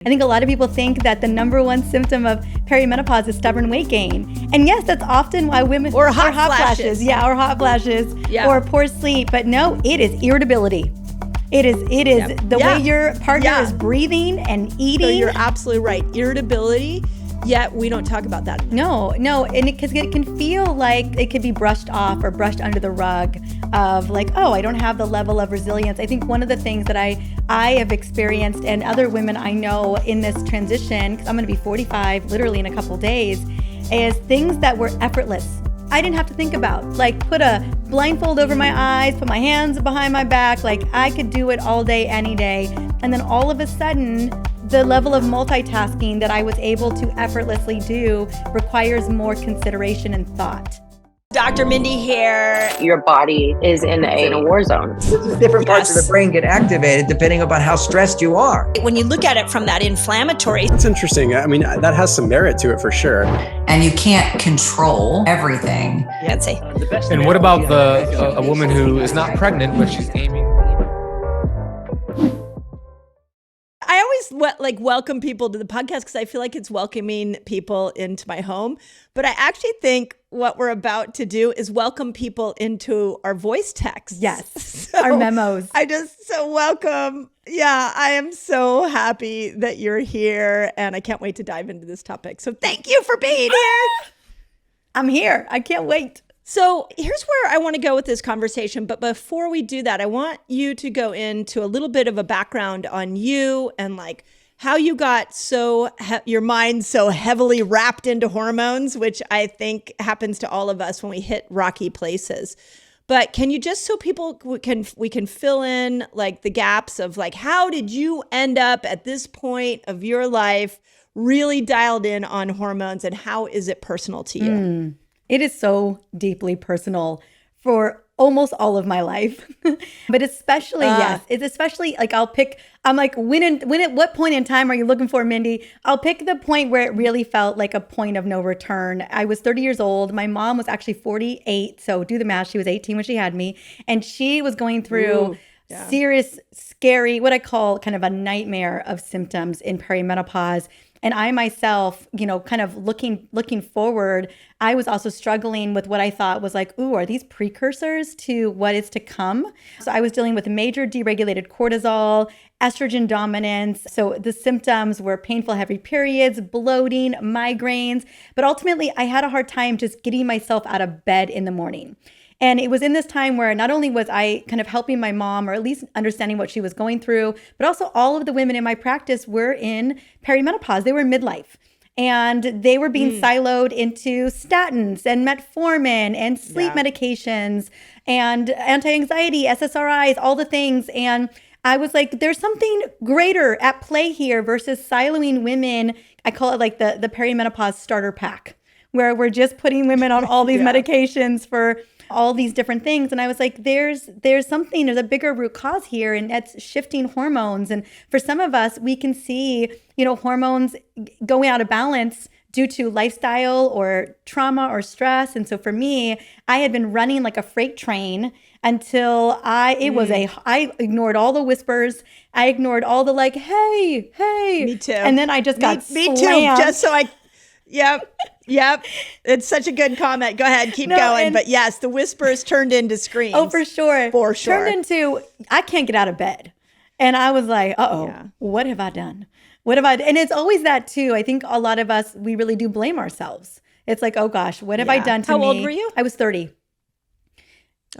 I think a lot of people think that the number one symptom of perimenopause is stubborn weight gain. And yes, that's often why women... Or hot flashes. Yeah, or hot flashes. Yeah. Or poor sleep. But no, it is irritability. It is the way your partner is breathing and eating. So you're absolutely right. Irritability, yet we don't talk about that. No, and because it can feel like it could be brushed off or brushed under the rug of like, oh, I don't have the level of resilience. I think one of the things that I have experienced and other women I know in this transition, because I'm going to be 45 literally in a couple days, is things that were effortless. I didn't have to think about, like put a blindfold over my eyes, put my hands behind my back, like I could do it all day, any day. And then all of a sudden, the level of multitasking that I was able to effortlessly do requires more consideration and thought. Dr. Mindy here. Your body is in a war zone. Different parts of the brain get activated depending upon how stressed you are. When you look at it from that inflammatory... It's interesting. I mean, that has some merit to it for sure. And you can't control everything. I'd say. And what about a woman who is not pregnant, but she's aiming? I always welcome people to the podcast because I feel like it's welcoming people into my home. But I actually think what we're about to do is welcome people into our voice text. Yes, So our memos. I just so welcome. Yeah, I am so happy that you're here and I can't wait to dive into this topic. So thank you for being here. I'm here. I can't wait. So here's where I want to go with this conversation. But before we do that, I want you to go into a little bit of a background on you and like how you got your mind so heavily wrapped into hormones, which I think happens to all of us when we hit rocky places. But can you just, so people we can fill in like the gaps of like, how did you end up at this point of your life really dialed in on hormones and how is it personal to you? It is so deeply personal for almost all of my life, but especially, yes, it's especially like I'm like, at what point in time are you looking for, Mindy? I'll pick the point where it really felt like a point of no return. I was 30 years old. My mom was actually 48. So do the math. She was 18 when she had me. And she was going through serious, scary, what I call kind of a nightmare of symptoms in perimenopause. And I myself, kind of looking forward, I was also struggling with what I thought was like, ooh, are these precursors to what is to come? So I was dealing with major deregulated cortisol, estrogen dominance. So the symptoms were painful, heavy periods, bloating, migraines. But ultimately, I had a hard time just getting myself out of bed in the morning. And it was in this time where not only was I kind of helping my mom or at least understanding what she was going through, but also all of the women in my practice were in perimenopause. They were in midlife. And they were being siloed into statins and metformin and sleep medications and anti-anxiety, SSRIs, all the things. And I was like, there's something greater at play here versus siloing women. I call it like the perimenopause starter pack, where we're just putting women on all these medications for all these different things. And I was like, there's a bigger root cause here, and that's shifting hormones. And for some of us, we can see, hormones going out of balance due to lifestyle or trauma or stress. And so for me, I had been running like a freight train until I ignored all the whispers. I ignored all the like, hey. Me too. And then I just got me too. slammed. Just so Yep. It's such a good comment. Go ahead, keep going. But yes, the whispers turned into screams. Oh, for sure. For sure. Turned into, I can't get out of bed. And I was like, what have I done? And it's always that too. I think a lot of us, we really do blame ourselves. It's like, oh gosh, what have I done to me? How old were you? I was 30.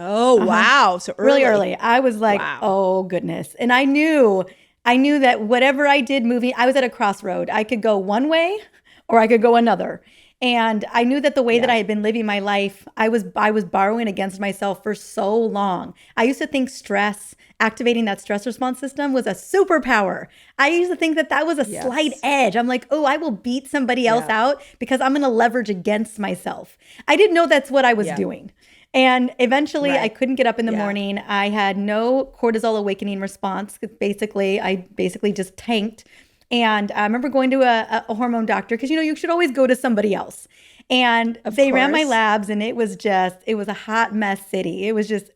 Oh, wow. So really early. I was like, oh goodness. And I knew that whatever I did moving, I was at a crossroad. I could go one way or I could go another. And I knew that the way that I had been living my life, I was borrowing against myself for so long. I used to think activating that stress response system was a superpower. I used to think that was a slight edge. I'm like, oh, I will beat somebody else out because I'm going to leverage against myself. I didn't know that's what I was doing. And eventually I couldn't get up in the morning. I had no cortisol awakening response. I basically just tanked. And I remember going to a hormone doctor because, you should always go to somebody else. And they ran my labs and it was a hot mess city. It was just,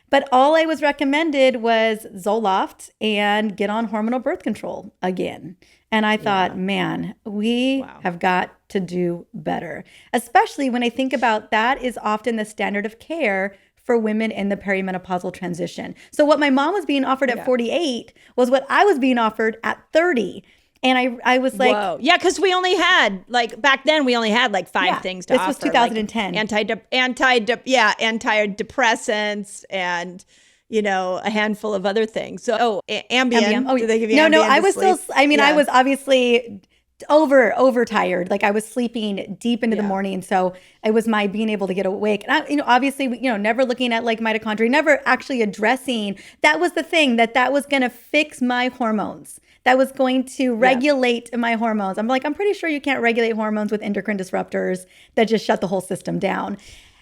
but all I was recommended was Zoloft and get on hormonal birth control again. And I thought, man, we have got to do better, especially when I think about that is often the standard of care for women in the perimenopausal transition. So what my mom was being offered at 48 was what I was being offered at 30. And I was like, whoa. Yeah, because we only had, like, back then we only had like 5 things to offer. This was 2010. Like antidepressants and, you know, a handful of other things. So, Ambien. Oh, did they give you no, Ambien? No, I to was sleep? still, I mean, I was obviously overtired. Like I was sleeping deep into the morning. So it was my being able to get awake. And I, obviously, never looking at like mitochondria, never actually addressing. That was the thing that was going to fix my hormones. That was going to regulate my hormones. I'm like, I'm pretty sure you can't regulate hormones with endocrine disruptors that just shut the whole system down.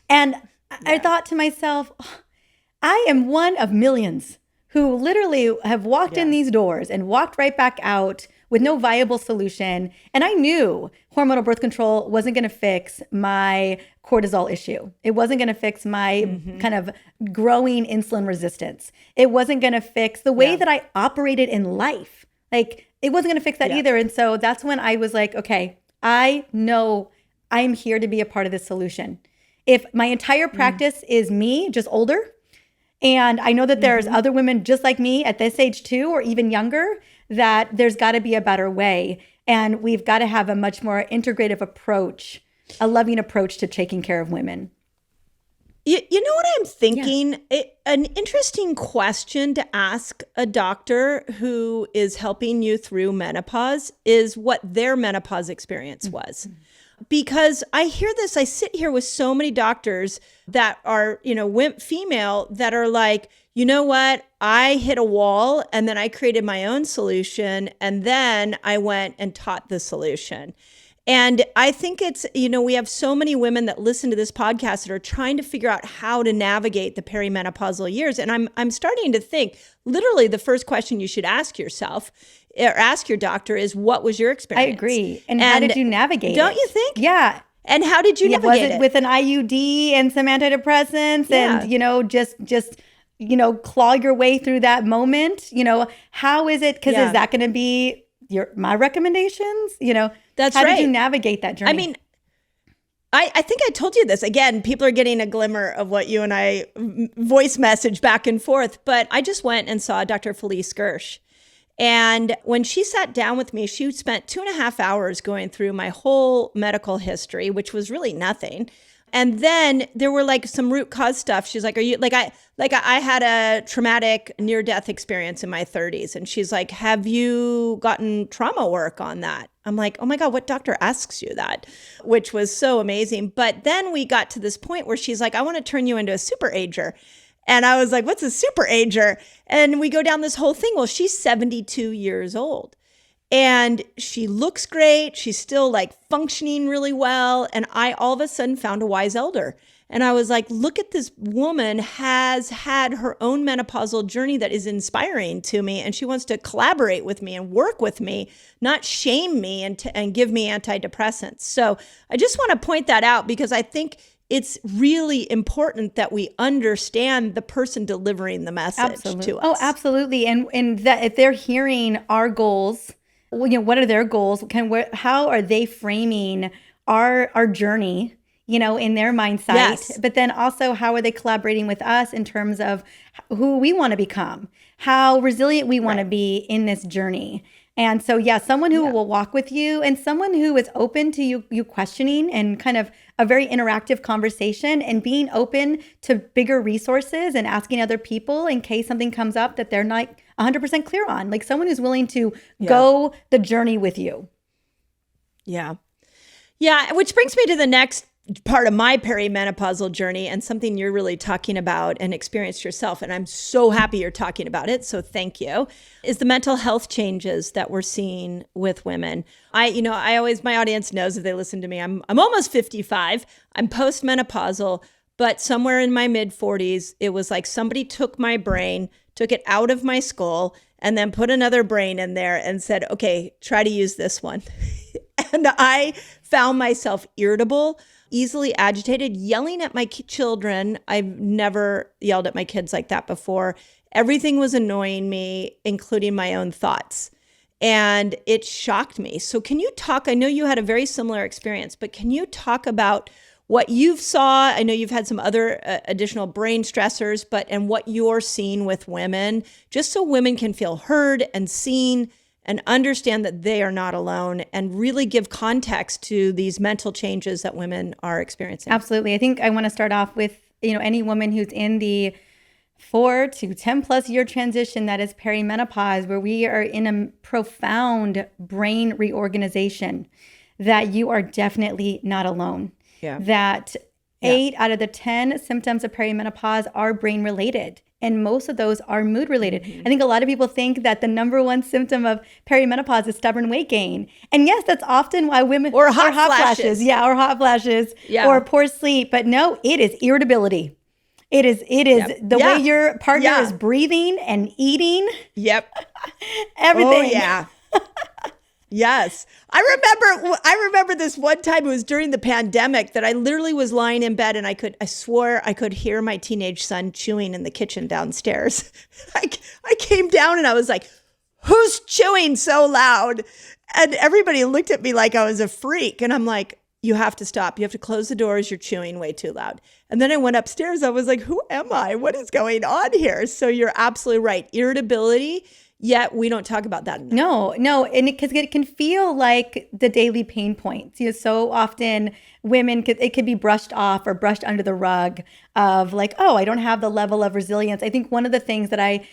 And I thought to myself, I am one of millions who literally have walked in these doors and walked right back out with no viable solution. And I knew hormonal birth control wasn't going to fix my cortisol issue. It wasn't going to fix my kind of growing insulin resistance. It wasn't going to fix the way that I operated in life. Like it wasn't going to fix that either. And so that's when I was like, okay, I know I'm here to be a part of this solution. If my entire practice is me, just older, and I know that there's other women just like me at this age too, or even younger, that there's got to be a better way. And we've got to have a much more integrative approach, a loving approach to taking care of women. You know what I'm thinking? An interesting question to ask a doctor who is helping you through menopause is what their menopause experience was. Because I hear this, I sit here with so many doctors that are, female that are like, you know what? I hit a wall and then I created my own solution and then I went and taught the solution. And I think it's, we have so many women that listen to this podcast that are trying to figure out how to navigate the perimenopausal years. And I'm starting to think, literally the first question you should ask yourself or ask your doctor is, what was your experience? I agree. And how did you navigate Don't it? you think? Yeah. And how did you navigate was it? With an IUD and some antidepressants and, just claw your way through that moment? How is it? Because is that going to be my recommendations? That's how right. did you navigate that journey? I mean, I think I told you this. Again, people are getting a glimmer of what you and I voice message back and forth. But I just went and saw Dr. Felice Gersh. And when she sat down with me, she spent 2.5 hours going through my whole medical history, which was really nothing. And then there were like some root cause stuff. She's like, I had a traumatic near-death experience in my 30s. And she's like, have you gotten trauma work on that? I'm like, oh my God, what doctor asks you that? Which was so amazing. But then we got to this point where she's like, I want to turn you into a super ager. And I was like, what's a super ager? And we go down this whole thing. Well, she's 72 years old. And she looks great. She's still like functioning really well. And I all of a sudden found a wise elder. And I was like, look at this woman has had her own menopausal journey that is inspiring to me. And she wants to collaborate with me and work with me, not shame me and give me antidepressants. So I just want to point that out because I think it's really important that we understand the person delivering the message to us. Oh, absolutely. And that if they're hearing our goals, what are their goals? How are they framing our journey, in their mindset? Yes. But then also, how are they collaborating with us in terms of who we want to become, how resilient we want to be in this journey? And so, someone who will walk with you and someone who is open to you questioning and kind of a very interactive conversation and being open to bigger resources and asking other people in case something comes up that they're not 100% clear on, like someone who's willing to go the journey with you. Yeah. Yeah. Which brings me to the next part of my perimenopausal journey and something you're really talking about and experienced yourself. And I'm so happy you're talking about it. So thank you. Is the mental health changes that we're seeing with women. My audience knows if they listen to me, I'm almost 55. I'm postmenopausal, but somewhere in my mid 40s, it was like somebody took my brain, took it out of my skull, and then put another brain in there and said, okay, try to use this one. And I found myself irritable, easily agitated, yelling at my children. I've never yelled at my kids like that before. Everything was annoying me, including my own thoughts. And it shocked me. So can you talk, I know you had a very similar experience, but can you talk about what you've saw? I know you've had some other additional brain stressors, and what you're seeing with women, just so women can feel heard and seen and understand that they are not alone, and really give context to these mental changes that women are experiencing. Absolutely. I think I want to start off with, any woman who's in the 4 to 10 plus year transition that is perimenopause, where we are in a profound brain reorganization, that you are definitely not alone. Yeah. That 8 out of the 10 symptoms of perimenopause are brain related. And most of those are mood related. I think a lot of people think that the number one symptom of perimenopause is stubborn weight gain. And yes, that's often why women or hot flashes. Yeah, or hot flashes, or poor sleep. But no, it is irritability. It is the way your partner is breathing and eating. Yep. Everything. Oh, yeah. Yes. I remember this one time, it was during the pandemic, that I literally was lying in bed and I swore I could hear my teenage son chewing in the kitchen downstairs. I came down and I was like, who's chewing so loud? And everybody looked at me like I was a freak. And I'm like, you have to stop. You have to close the doors. You're chewing way too loud. And then I went upstairs. I was like, who am I? What is going on here? So you're absolutely right. Irritability. Yet we don't talk about that enough. No, and because it can feel like the daily pain points. So often women, it could be brushed off or brushed under the rug of like, oh, I don't have the level of resilience. I think one of the things that I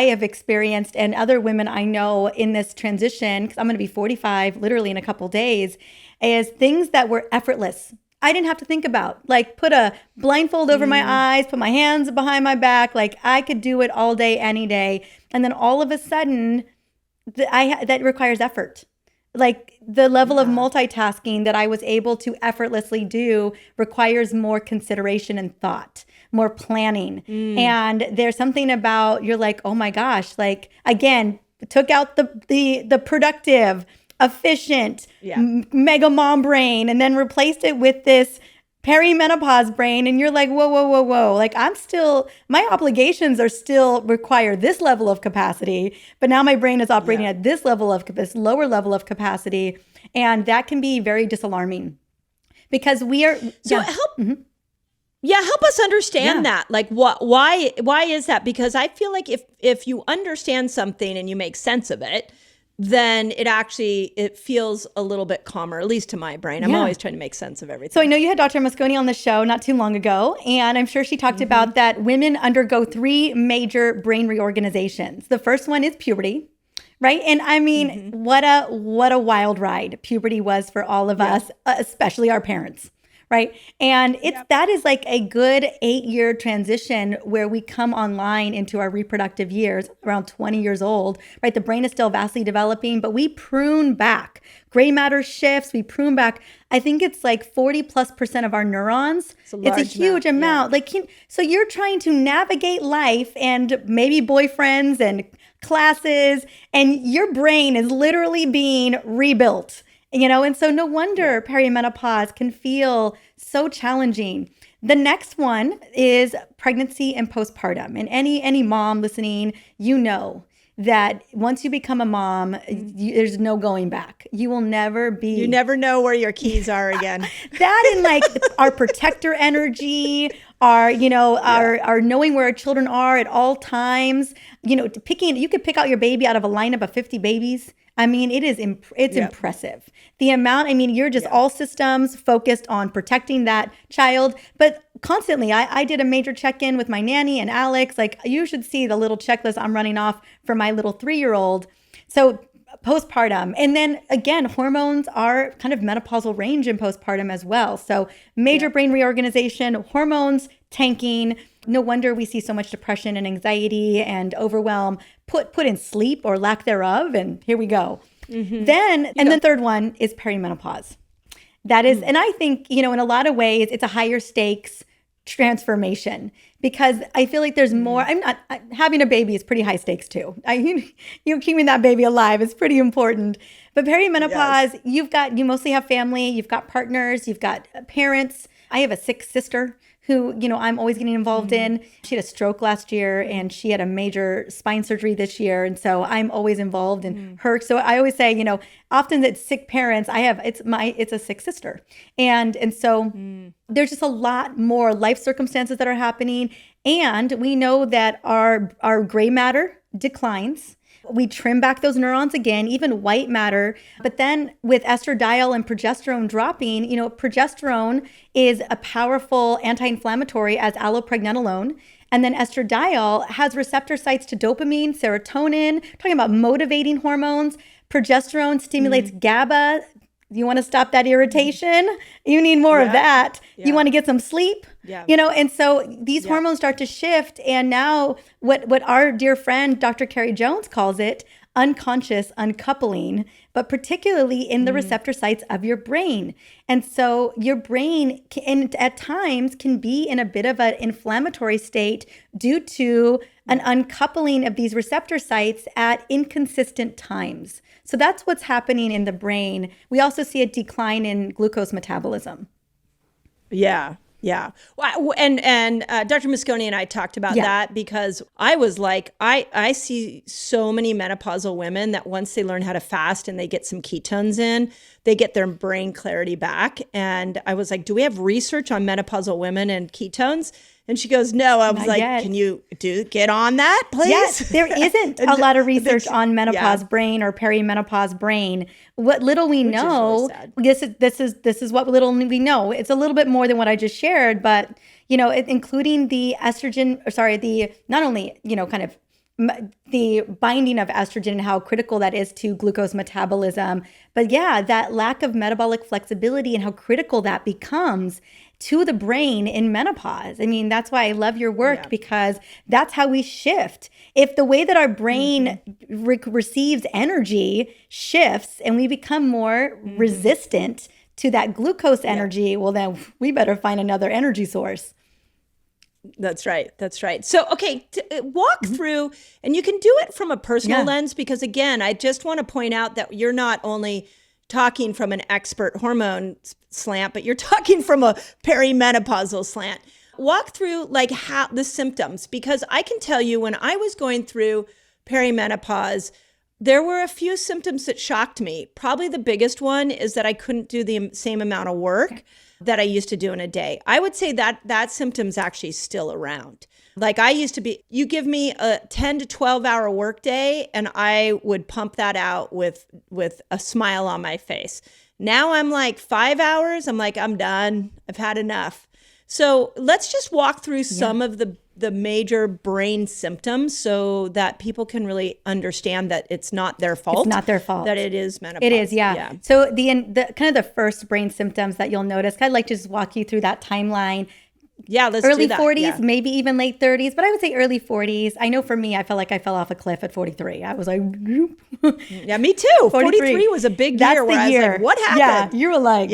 have experienced, and other women I know in this transition, because I'm going to be 45 literally in a couple days, is things that were effortless. I didn't have to think about, like, put a blindfold over my eyes, put my hands behind my back. Like, I could do it all day, any day. And then all of a sudden, that requires effort. Like, the level of multitasking that I was able to effortlessly do requires more consideration and thought, more planning. And there's something about, you're like, oh my gosh, like, again, took out the productive, efficient, mega mom brain, and then replaced it with this perimenopause brain. And you're like, whoa. Like, my obligations are still require this level of capacity, but now my brain is operating at this lower level of capacity. And that can be very disalarming, because we are. Help us understand that. Like, why is that? Because I feel like if you understand something and you make sense of it, then it feels a little bit calmer, at least to my brain. I'm always trying to make sense of everything. So I know you had Dr. Mosconi on the show not too long ago, and I'm sure she talked about that women undergo 3 major brain reorganizations. The first one is puberty, right? And I mean, what a wild ride puberty was for all of us, especially our parents. Right. And that is like a good 8-year transition where we come online into our reproductive years, around 20 years old, right? The brain is still vastly developing, but we prune back. Gray matter shifts, we prune back. I think it's like 40+% of our neurons. It's a huge amount. Like, so you're trying to navigate life and maybe boyfriends and classes, and your brain is literally being rebuilt. And so no wonder perimenopause can feel so challenging. The next one is pregnancy and postpartum. And any mom listening, that once you become a mom, there's no going back. You will never be. You never know where your keys are again. That and like our protector energy, our knowing where our children are at all times. You could pick out your baby out of a lineup of 50 babies. I mean, it's impressive. The amount, you're just all systems focused on protecting that child. But constantly, I did a major check-in with my nanny and Alex. Like, you should see the little checklist I'm running off for my little 3-year-old. So postpartum. And then again, hormones are kind of menopausal range in postpartum as well. So major brain reorganization, hormones tanking. No wonder we see so much depression and anxiety and overwhelm put in sleep or lack thereof. And here we go. Then the third one is perimenopause. That is, and I think, in a lot of ways, it's a higher stakes transformation, because I feel like there's more. Having a baby is pretty high stakes too. Keeping that baby alive is pretty important. But perimenopause, you mostly have family, you've got partners, you've got parents, I have a sick sister who, I'm always getting involved in. She had a stroke last year and she had a major spine surgery this year. And so I'm always involved in her. So I always say, often it's sick parents. It's a sick sister. And so there's just a lot more life circumstances that are happening. And we know that our gray matter declines. We trim back those neurons again, even white matter. But then with estradiol and progesterone dropping, progesterone is a powerful anti-inflammatory as allopregnenolone. And then estradiol has receptor sites to dopamine, serotonin, talking about motivating hormones. Progesterone stimulates GABA. You want to stop that irritation? You need more of that. Yeah. You want to get some sleep? Yeah. And so these hormones start to shift. And now what our dear friend, Dr. Carrie Jones calls it, unconscious uncoupling, but particularly in the receptor sites of your brain. And so your brain at times can be in a bit of an inflammatory state due to an uncoupling of these receptor sites at inconsistent times. So that's what's happening in the brain. We also see a decline in glucose metabolism. Yeah. Yeah. Well, and Dr. Mosconi and I talked about that because I was like, I see so many menopausal women that once they learn how to fast and they get some ketones in, they get their brain clarity back. And I was like, do we have research on menopausal women and ketones? And she goes, no. I was Not like, yet. Can you get on that, please? Yes, there isn't a lot of research on menopause brain or perimenopause brain. What little we know, this is what little we know. It's a little bit more than what I just shared, but including the estrogen, not only kind of the binding of estrogen and how critical that is to glucose metabolism, but that lack of metabolic flexibility and how critical that becomes to the brain in menopause. I mean, that's why I love your work because that's how we shift. If the way that our brain receives energy shifts and we become more resistant to that glucose energy, well, then we better find another energy source. That's right. So, okay, walk through, and you can do it from a personal lens because, again, I just want to point out that you're not only talking from an expert hormone slant, but you're talking from a perimenopausal slant. Walk through how the symptoms, because I can tell you when I was going through perimenopause, there were a few symptoms that shocked me. Probably the biggest one is that I couldn't do the same amount of work that I used to do in a day. I would say that symptom's actually still around. Like I used to be, you give me a 10 to 12 hour workday and I would pump that out with a smile on my face. Now I'm like 5 hours. I'm like, I'm done. I've had enough. So let's just walk through some of the major brain symptoms so that people can really understand that it's not their fault. It's not their fault. That it is menopause. It is, yeah. So the kind of the first brain symptoms that you'll notice, I'd like to just walk you through that timeline. Yeah, let's early do that. 40s, maybe even late 30s, but I would say early 40s. I know for me, I felt like I fell off a cliff at 43. I was like, yeah, me too. 43 was a big year where I was like, what happened? Yeah, you were like,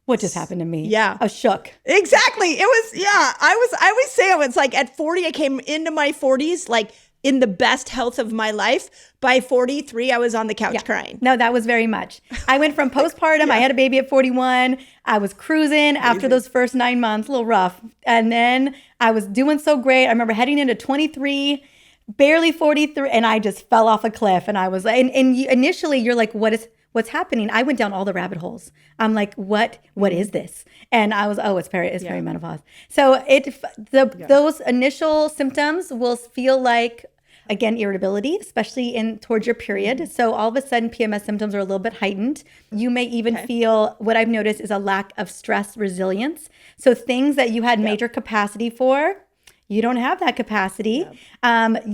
what just happened to me? Yeah. I was shook. Exactly. It was, I always say it was like at 40, I came into my 40s, like in the best health of my life. By 43, I was on the couch crying. No, that was very much. I went from postpartum. I had a baby at 41. I was cruising after those first 9 months, a little rough. And then I was doing so great. I remember heading into 23, barely 43, and I just fell off a cliff. And I was like, and initially you're like, what's happening? I went down all the rabbit holes. I'm like, what is this? And I was, it's perimenopause. So those initial symptoms will feel like, again, irritability, especially towards your period. So all of a sudden, PMS symptoms are a little bit heightened. You may even feel, what I've noticed is a lack of stress resilience. So things that you had major capacity for, you don't have that capacity.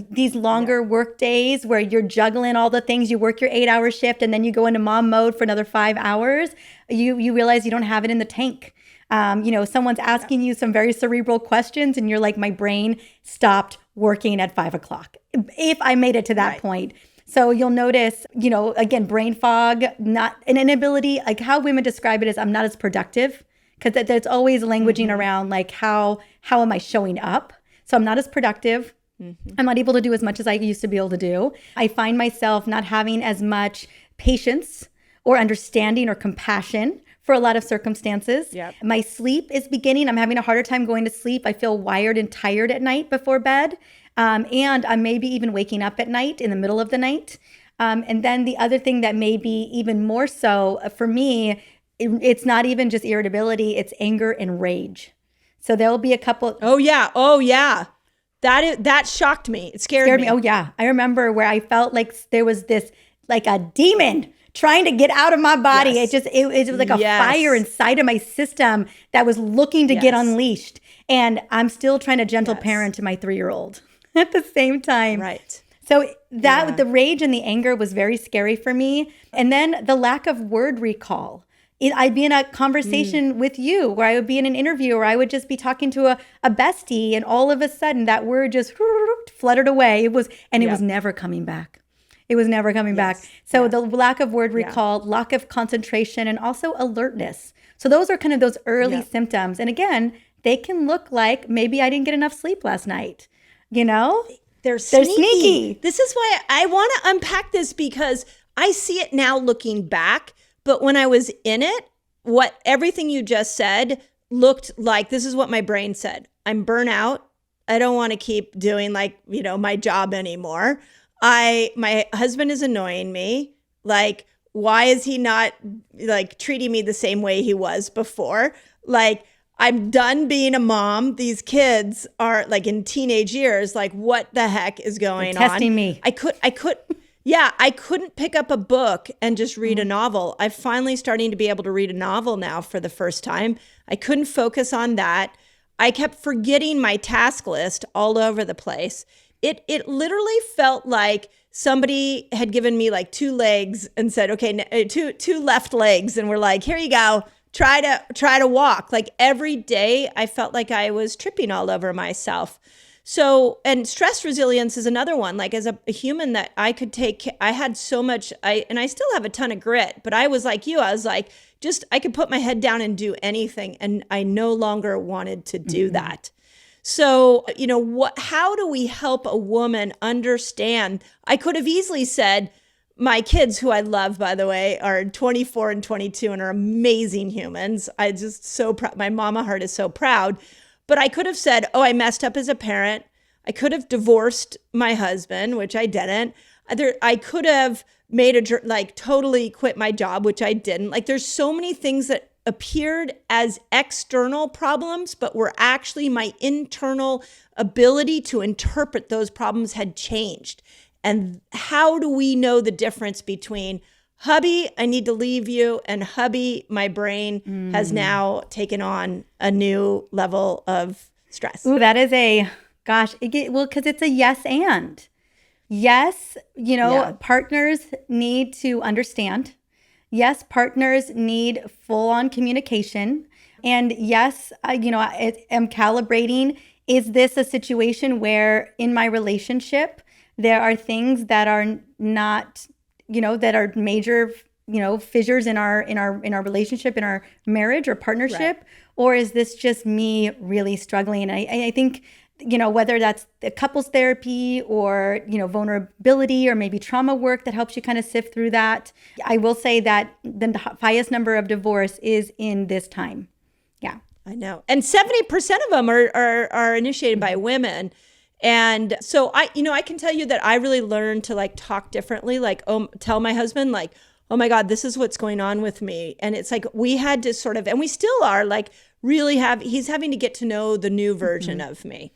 These longer work days where you're juggling all the things, you work your 8-hour shift and then you go into mom mode for another 5 hours, you realize you don't have it in the tank. Someone's asking you some very cerebral questions and you're like, my brain stopped working at 5 o'clock. If I made it to that point. So you'll notice, again, brain fog, not an inability, like how women describe it is I'm not as productive because there's always languaging around like how am I showing up? So I'm not as productive. I'm not able to do as much as I used to be able to do. I find myself not having as much patience or understanding or compassion for a lot of circumstances. Yep. My sleep is beginning. I'm having a harder time going to sleep. I feel wired and tired at night before bed. And I'm maybe even waking up at night in the middle of the night. And then the other thing that may be even more so for me, it's not even just irritability, it's anger and rage. So there'll be a couple. Oh yeah. That shocked me. It scared me. Oh yeah. I remember where I felt like there was this, like a demon trying to get out of my body. Yes. It was like a fire inside of my system that was looking to get unleashed. And I'm still trying to gentle parent to my 3-year-old at the same time. Right. So that the rage and the anger was very scary for me. And then the lack of word recall. I'd be in a conversation with you, where I would be in an interview, or I would just be talking to a bestie, and all of a sudden that word just fluttered away. It was never coming back. It was never coming back. So the lack of word recall, lack of concentration, and also alertness. So those are kind of those early symptoms. And again, they can look like maybe I didn't get enough sleep last night. You know? They're sneaky. This is why I want to unpack this, because I see it now looking back. But when I was in it, everything you just said looked like, this is what my brain said. I'm burnt out. I don't want to keep doing my job anymore. My husband is annoying me. Like, why is he not treating me the same way he was before? Like, I'm done being a mom. These kids are in teenage years. Like, what the heck is going on? Testing me. I couldn't pick up a book and just read a novel. I'm finally starting to be able to read a novel now for the first time. I couldn't focus on that. I kept forgetting my task list all over the place. It literally felt like somebody had given me 2 legs and said, okay, two left legs. And we're like, here you go. Try to walk. Every day I felt like I was tripping all over myself. So, and stress resilience is another one. As a human that I could take, I had so much, and I still have a ton of grit, but I was like you, I was I could put my head down and do anything. And I no longer wanted to do that. So, how do we help a woman understand? I could have easily said, my kids, who I love, by the way, are 24 and 22 and are amazing humans. I just so proud. My mama heart is so proud. But I could have said, oh, I messed up as a parent. I could have divorced my husband, which I didn't. I could have made totally quit my job, which I didn't. There's so many things that appeared as external problems, but were actually my internal ability to interpret those problems had changed. And how do we know the difference between, hubby, I need to leave you, and hubby, my brain has now taken on a new level of stress? Ooh, that is because it's a yes and. Yes, partners need to understand. Yes, partners need full-on communication. And yes, I am calibrating. Is this a situation where in my relationship, there are things that are not, that are major, fissures in our relationship, in our marriage or partnership, right? Or is this just me really struggling? And I think, whether that's the couples therapy or, vulnerability or maybe trauma work that helps you kind of sift through that. I will say that the highest number of divorce is in this time. Yeah. I know. And 70% of them are initiated by women. And so I can tell you that I really learned to talk differently, tell my husband, oh my God, this is what's going on with me. And it's we had to sort of, and we still are he's having to get to know the new version of me.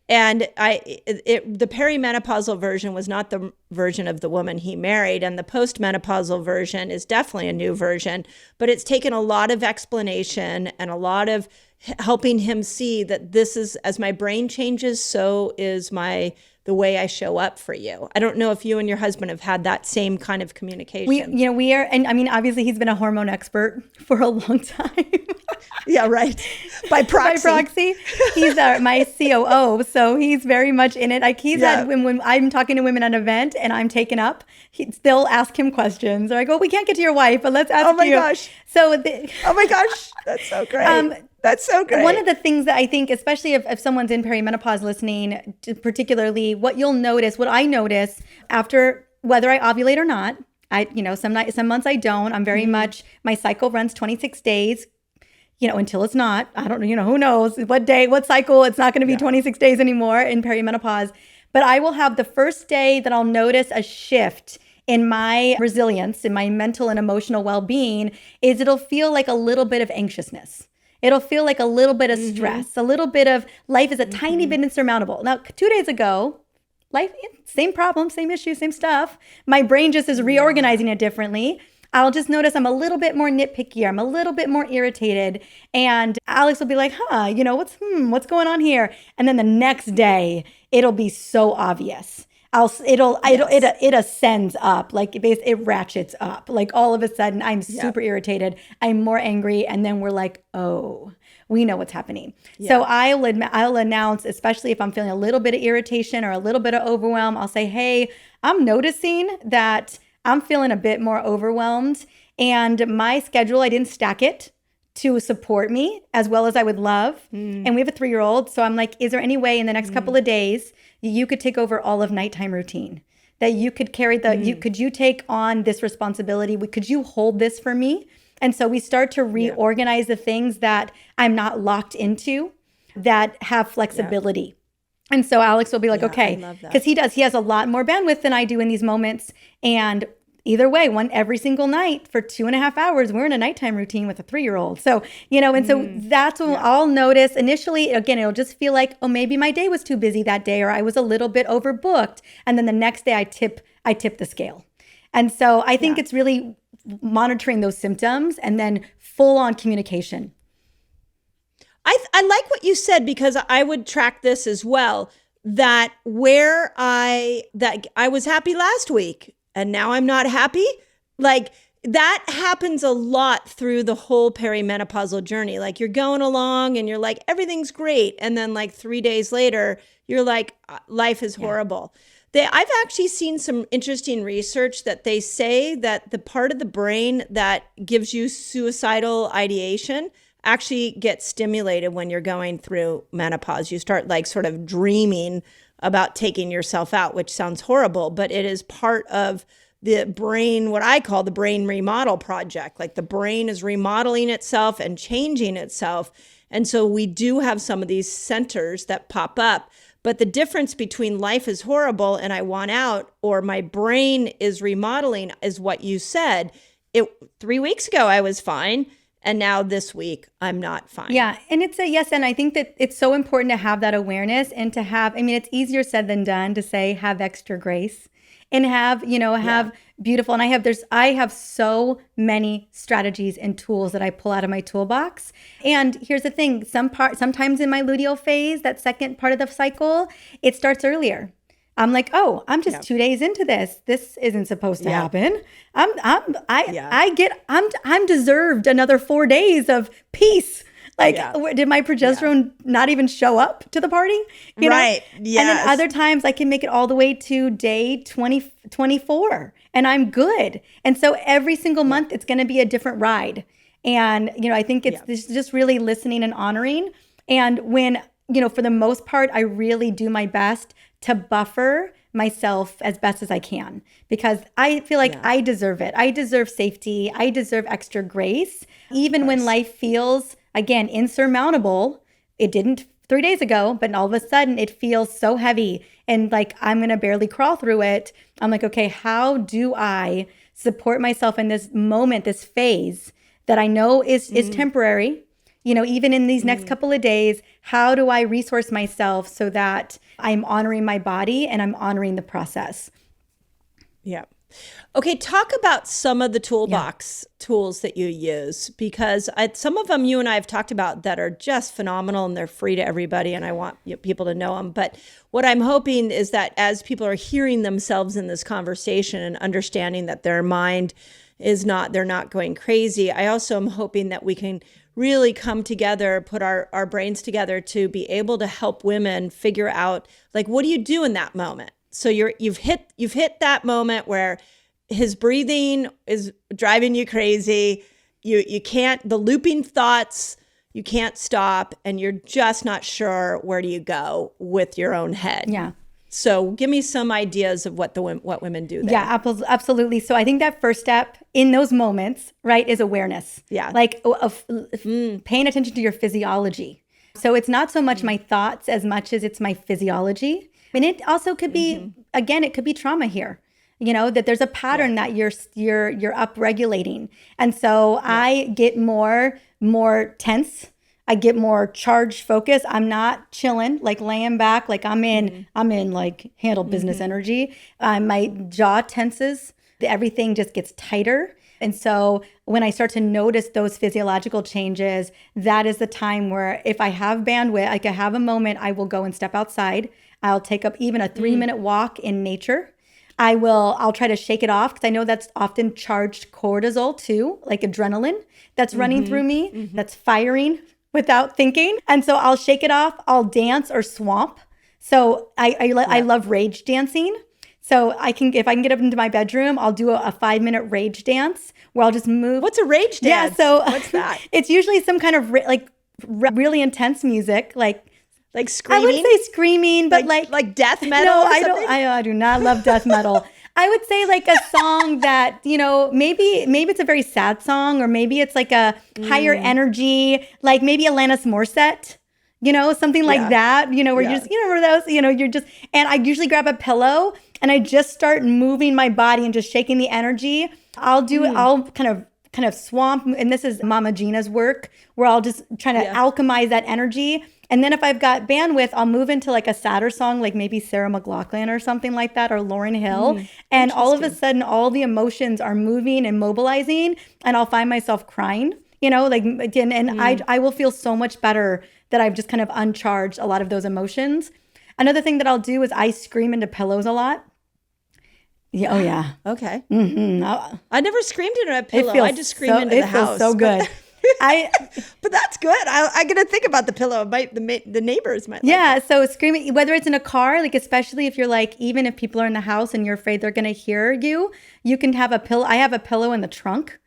And the perimenopausal version was not the version of the woman he married. And the postmenopausal version is definitely a new version, but it's taken a lot of explanation and a lot of helping him see that this is, as my brain changes, so is the way I show up for you. I don't know if you and your husband have had that same kind of communication. We are, and I mean, obviously he's been a hormone expert for a long time. Yeah, right. By proxy. He's my COO, so he's very much in it. When I'm talking to women at an event and I'm taken up, they'll ask him questions. They're like, well, we can't get to your wife, but let's ask you. Oh my gosh. Oh my gosh. That's so great. That's so great. One of the things that I think, especially if someone's in perimenopause listening, particularly what I notice after, whether I ovulate or not, Some months I don't. I'm very much, my cycle runs 26 days, until it's not. I don't, who knows what day, what cycle, it's not going to be 26 days anymore in perimenopause. But I will have the first day that I'll notice a shift in my resilience, in my mental and emotional well-being, is it'll feel like a little bit of anxiousness. It'll feel like a little bit of stress, a little bit of life is a tiny bit insurmountable. Now, 2 days ago, life, same problem, same issue, same stuff. My brain just is reorganizing it differently. I'll just notice I'm a little bit more nitpicky. I'm a little bit more irritated. And Alex will be like, what's going on here? And then the next day, it'll be so obvious. It ascends up, like it ratchets up. Like all of a sudden, I'm super irritated. I'm more angry. And then we're like, oh, we know what's happening. Yeah. So I'll announce, especially if I'm feeling a little bit of irritation or a little bit of overwhelm, I'll say, hey, I'm noticing that I'm feeling a bit more overwhelmed, and my schedule, I didn't stack it to support me as well as I would love. And we have a 3-year-old. So I'm like, is there any way in the next couple of days you could take over all of nighttime routine? That you could carry could you take on this responsibility? Could you hold this for me? And so we start to reorganize the things that I'm not locked into that have flexibility. And so Alex will be like, okay, because he has a lot more bandwidth than I do in these moments. And either way, every single night for 2.5 hours, we're in a nighttime routine with a 3-year-old. So, so that's what I'll notice initially. Again, it'll just feel like, oh, maybe my day was too busy that day, or I was a little bit overbooked. And then the next day I tip the scale. And so I think it's really monitoring those symptoms and then full on communication. I like what you said, because I would track this as well, that I was happy last week and now I'm not happy. Like that happens a lot through the whole perimenopausal journey. Like you're going along and you're like, everything's great. And then like 3 days later, you're like, life is horrible. I've actually seen some interesting research that they say that the part of the brain that gives you suicidal ideation actually gets stimulated when you're going through menopause. You start like sort of dreaming about taking yourself out, which sounds horrible, but it is part of the brain, what I call the brain remodel project. Like the brain is remodeling itself and changing itself. And so we do have some of these centers that pop up. But the difference between life is horrible and I want out, or my brain is remodeling, is what you said. 3 weeks ago, I was fine. And now this week, I'm not fine. Yeah. And it's yes. And I think that it's so important to have that awareness and to have, it's easier said than done to say, have extra grace and have beautiful. And I have so many strategies and tools that I pull out of my toolbox. And here's the thing, sometimes in my luteal phase, that second part of the cycle, it starts earlier. I'm like, oh, I'm just 2 days into this. This isn't supposed to happen. I'm deserved another 4 days of peace. Like, did my progesterone not even show up to the party? You know? Yes. And then other times I can make it all the way to day 24 and I'm good. And so every single month it's going to be a different ride. And, I think it's just really listening and honoring. And when, for the most part, I really do my best to buffer myself as best as I can, because I feel like I deserve it. I deserve safety. I deserve extra grace. Even when life feels, again, insurmountable. It didn't 3 days ago, but all of a sudden it feels so heavy and like I'm going to barely crawl through it. I'm like, okay, how do I support myself in this moment, this phase that I know is temporary? Even in these next couple of days, how do I resource myself so that I'm honoring my body and I'm honoring the process? Yeah. Okay, talk about some of the Toolbox tools that you use, because some of them you and I have talked about that are just phenomenal and they're free to everybody and I want people to know them. But what I'm hoping is that as people are hearing themselves in this conversation and understanding that their mind they're not going crazy, I also am hoping that we can really come together, put our brains together to be able to help women figure out, like, what do you do in that moment? So you've hit that moment where his breathing is driving you crazy. You can't, the looping thoughts, you can't stop, and you're just not sure where do you go with your own head. Yeah. So give me some ideas of what women do there. Yeah, absolutely. So I think that first step in those moments, right, is awareness. Yeah. Like paying attention to your physiology. So it's not so much my thoughts as much as it's my physiology. And it also could be, again, it could be trauma here. That there's a pattern that you're upregulating. And so I get more tense. I get more charged focus. I'm not chilling, like laying back, like I'm in like handle business energy. My jaw tenses. Everything just gets tighter. And so when I start to notice those physiological changes, that is the time where if I have bandwidth, like I have a moment, I will go and step outside. I'll take up even a 3-minute walk in nature. I'll try to shake it off because I know that's often charged cortisol too, like adrenaline that's running through me, that's firing without thinking. And so I'll shake it off. I'll dance or swamp. So I love rage dancing. So if I can get up into my bedroom, I'll do a 5-minute rage dance where I'll just move. What's a rage dance? Yeah, so what's that? It's usually some kind of really intense music, like screaming. I would say screaming, but like death metal. No, or something? I do not love death metal. I would say like a song that, maybe it's a very sad song, or maybe it's like a higher energy, like maybe Alanis Morissette, something like that, where you're just, remember those, you're just, and I usually grab a pillow and I just start moving my body and just shaking the energy. I'll kind of swamp, and this is Mama Gina's work, where I'll just try to alchemize that energy. And then if I've got bandwidth, I'll move into like a sadder song, like maybe Sarah McLachlan or something like that, or Lauryn Hill. And all of a sudden, all the emotions are moving and mobilizing, and I'll find myself crying, I will feel so much better that I've just kind of uncharged a lot of those emotions. Another thing that I'll do is I scream into pillows a lot. Yeah. Oh yeah. Okay. I never screamed into a pillow. I just scream into the house. It feels so good. But that's good. I'm gonna think about the pillow. The neighbors might. Yeah. So screaming, whether it's in a car, like especially if you're like, even if people are in the house and you're afraid they're gonna hear you, you can have a pillow. I have a pillow in the trunk,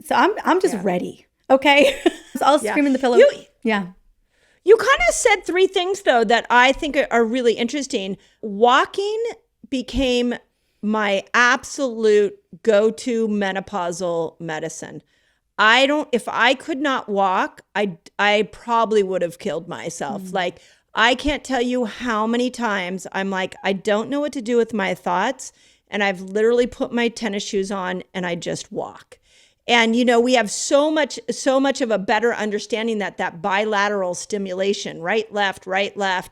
so I'm just ready. Okay. So I'll scream in the pillow. You kind of said 3 things though that I think are really interesting. Walking became my absolute go-to menopausal medicine. If I could not walk, I probably would have killed myself. Like, I can't tell you how many times I'm like, I don't know what to do with my thoughts. And I've literally put my tennis shoes on and I just walk. And, we have so much of a better understanding that bilateral stimulation, right, left.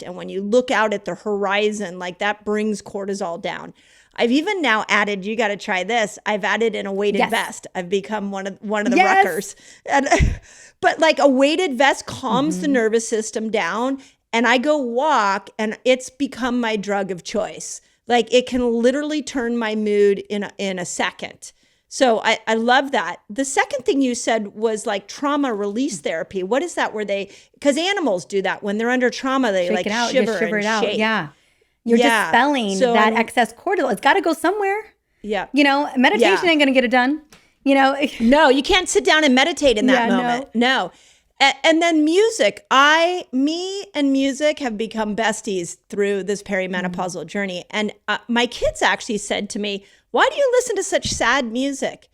And when you look out at the horizon, like that brings cortisol down. I've even now added, you got to try this. I've added in a weighted vest. I've become one of the ruckers. But like a weighted vest calms the nervous system down, and I go walk, and it's become my drug of choice. Like it can literally turn my mood in a second. So I love that. The second thing you said was like trauma release therapy. What is that? Because animals do that when they're under trauma, they shake like it out, shiver it and out. shake. Yeah. You're dispelling that excess cortisol. It's got to go somewhere. Yeah. Meditation ain't going to get it done. No, you can't sit down and meditate in that moment. No. And then music. Me and music have become besties through this perimenopausal journey. And my kids actually said to me, why do you listen to such sad music?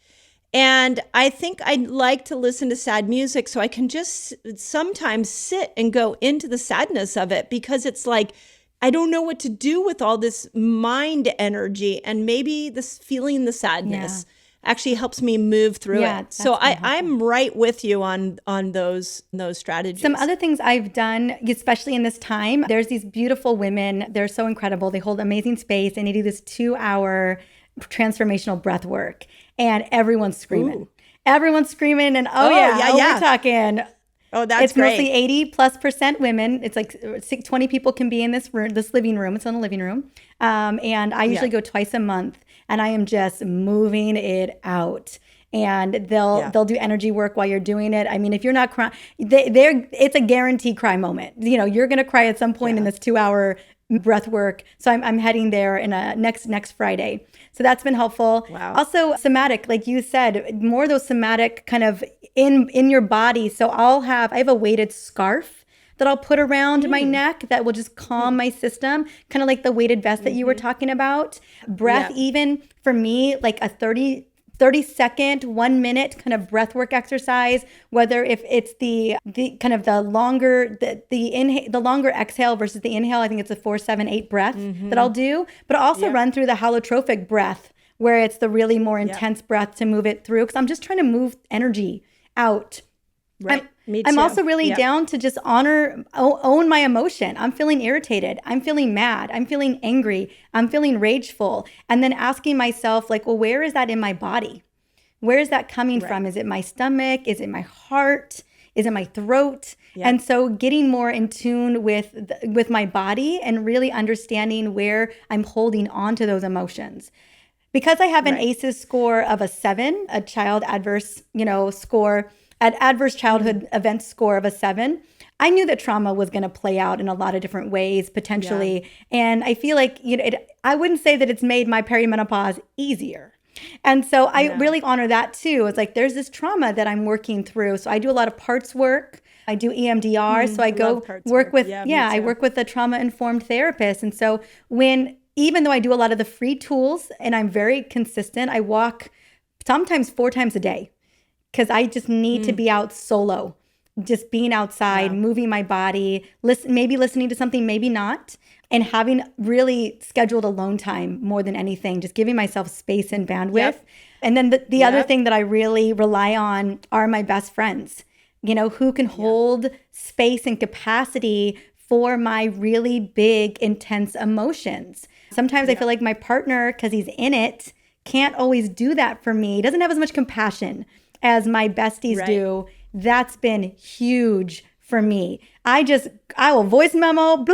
And I think I like to listen to sad music so I can just sometimes sit and go into the sadness of it, because it's like, I don't know what to do with all this mind energy, and maybe this feeling the sadness actually helps me move through it. So I'm right with you on those strategies. Some other things I've done, especially in this time, there's these beautiful women. They're so incredible. They hold amazing space, and they do this 2-hour transformational breath work, and everyone's screaming. Everyone's screaming, and we're talking. Oh, that's it's great. It's mostly 80+% women. It's like 20 people can be in this room, this living room. It's in a living room. And I usually go twice a month, and I am just moving it out. And they'll do energy work while you're doing it. I mean, if you're not crying, it's a guaranteed cry moment. You're going to cry at some point in this 2-hour breath work. So I'm heading there in next Friday. So that's been helpful. Wow. Also somatic, like you said, more of those somatic kind of in your body. So I have a weighted scarf that I'll put around my neck that will just calm my system, kind of like the weighted vest that you were talking about. Breath, even for me, like a 30-second, 1 minute kind of breath work exercise, whether if it's the kind of the longer the longer exhale versus the inhale. I think it's a 4-7-8 breath that I'll do, but I'll also run through the holotrophic breath, where it's the really more intense breath to move it through, because I'm just trying to move energy out. Right. Me too. I'm also really down to just own my emotion. I'm feeling irritated. I'm feeling mad. I'm feeling angry. I'm feeling rageful. And then asking myself, like, well, where is that in my body? Where is that coming from? Is it my stomach? Is it my heart? Is it my throat? Yeah. And so getting more in tune with my body and really understanding where I'm holding on to those emotions. Because I have an ACEs score of a 7, a child adverse, score, an adverse childhood event score of a 7, I knew that trauma was going to play out in a lot of different ways potentially. Yeah. And I feel like, I wouldn't say that it's made my perimenopause easier. And so I really honor that too. It's like, there's this trauma that I'm working through. So I do a lot of parts work. I do EMDR. So I go work with, I work with a trauma-informed therapist. And so even though I do a lot of the free tools and I'm very consistent, I walk sometimes 4 times a day, because I just need to be out solo, just being outside, moving my body, maybe listening to something, maybe not, and having really scheduled alone time more than anything, just giving myself space and bandwidth. Yep. And then the other thing that I really rely on are my best friends, who can hold space and capacity for my really big, intense emotions. Sometimes I feel like my partner, because he's in it, can't always do that for me. He doesn't have as much compassion as my besties do. That's been huge for me. I will voice memo.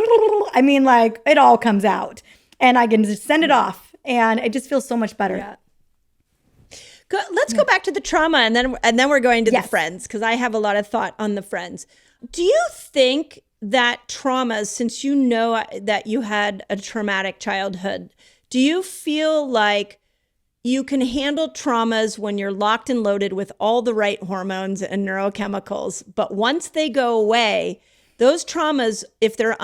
I mean, like, it all comes out and I can just send it off and it just feels so much better. Yeah. Let's go back to the trauma and then we're going to the friends, because I have a lot of thought on the friends. Do you think that traumas, since you know that you had a traumatic childhood, do you feel like you can handle traumas when you're locked and loaded with all the right hormones and neurochemicals, but once they go away, those traumas, if they're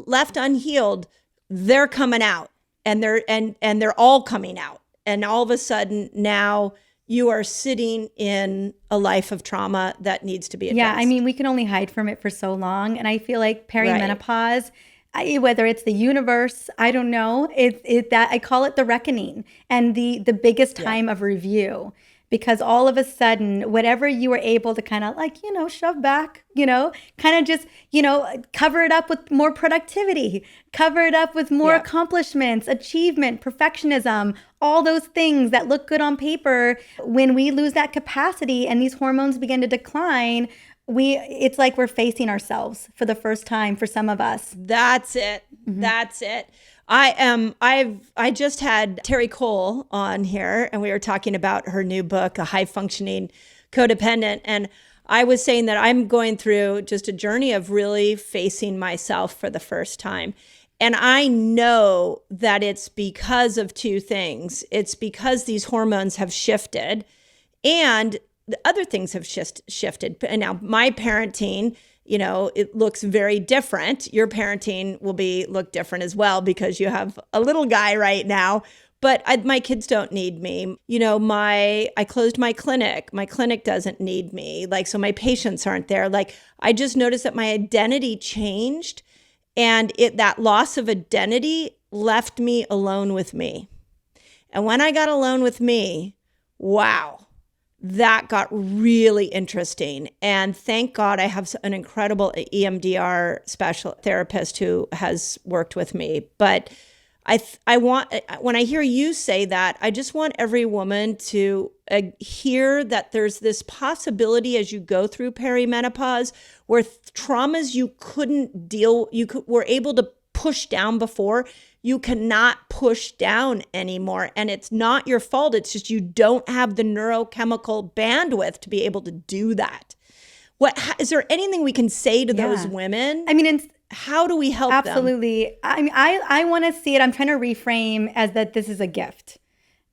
left unhealed, they're coming out, and they're all coming out, and all of a sudden now you are sitting in a life of trauma that needs to be addressed? Yeah, I mean, we can only hide from it for so long, and I feel like perimenopause. Whether it's the universe, I don't know. That I call it the reckoning and the biggest time of review, because all of a sudden, whatever you were able to kind of like, shove back, kind of just, cover it up with more productivity, cover it up with more accomplishments, achievement, perfectionism, all those things that look good on paper. When we lose that capacity and these hormones begin to decline, it's like we're facing ourselves for the first time for some of us. That's it. Mm-hmm. That's it. I just had Terry Cole on here, and we were talking about her new book, A High Functioning Codependent. And I was saying that I'm going through just a journey of really facing myself for the first time. And I know that it's because of 2 things. It's because these hormones have shifted, and the other things have shifted. And now my parenting, it looks very different. Your parenting will look different as well, because you have a little guy right now. But my kids don't need me. I closed my clinic. My clinic doesn't need me. So my patients aren't there. I just noticed that my identity changed, and that loss of identity left me alone with me. And when I got alone with me, wow, that got really interesting. And thank God I have an incredible EMDR special therapist who has worked with me. But when I hear you say that, I just want every woman to hear that there's this possibility as you go through perimenopause where traumas you couldn't were able to push down before, you cannot push down anymore. And it's not your fault. It's just you don't have the neurochemical bandwidth to be able to do that. Is there anything we can say to those women? I mean, how do we help them? Absolutely. I mean, I want to see it. I'm trying to reframe as that this is a gift,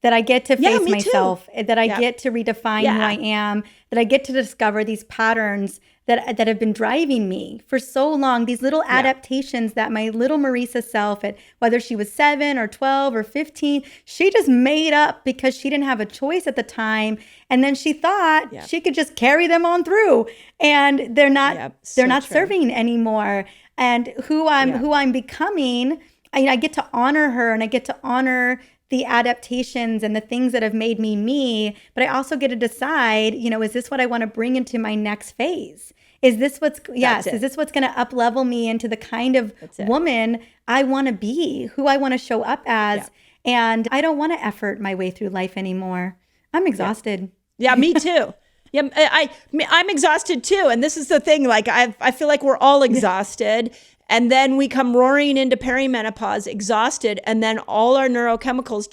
that I get to face myself, that I get to redefine who I am, that I get to discover these patterns that have been driving me for so long, these little adaptations that my little Mariza self, at whether she was 7 or 12 or 15, she just made up because she didn't have a choice at the time. And then she thought she could just carry them on through, and they're not serving anymore. And who I'm becoming, I get to honor her, and I get to honor the adaptations and the things that have made me me, but I also get to decide, is this what I want to bring into my next phase? Is this what's going to up level me into the kind of woman I want to be, who I want to show up as? And I don't want to effort my way through life anymore. I'm exhausted. Yeah, me too. Yeah, I'm exhausted too. And this is the thing, like I feel like we're all exhausted. And then we come roaring into perimenopause exhausted, and then all our neurochemicals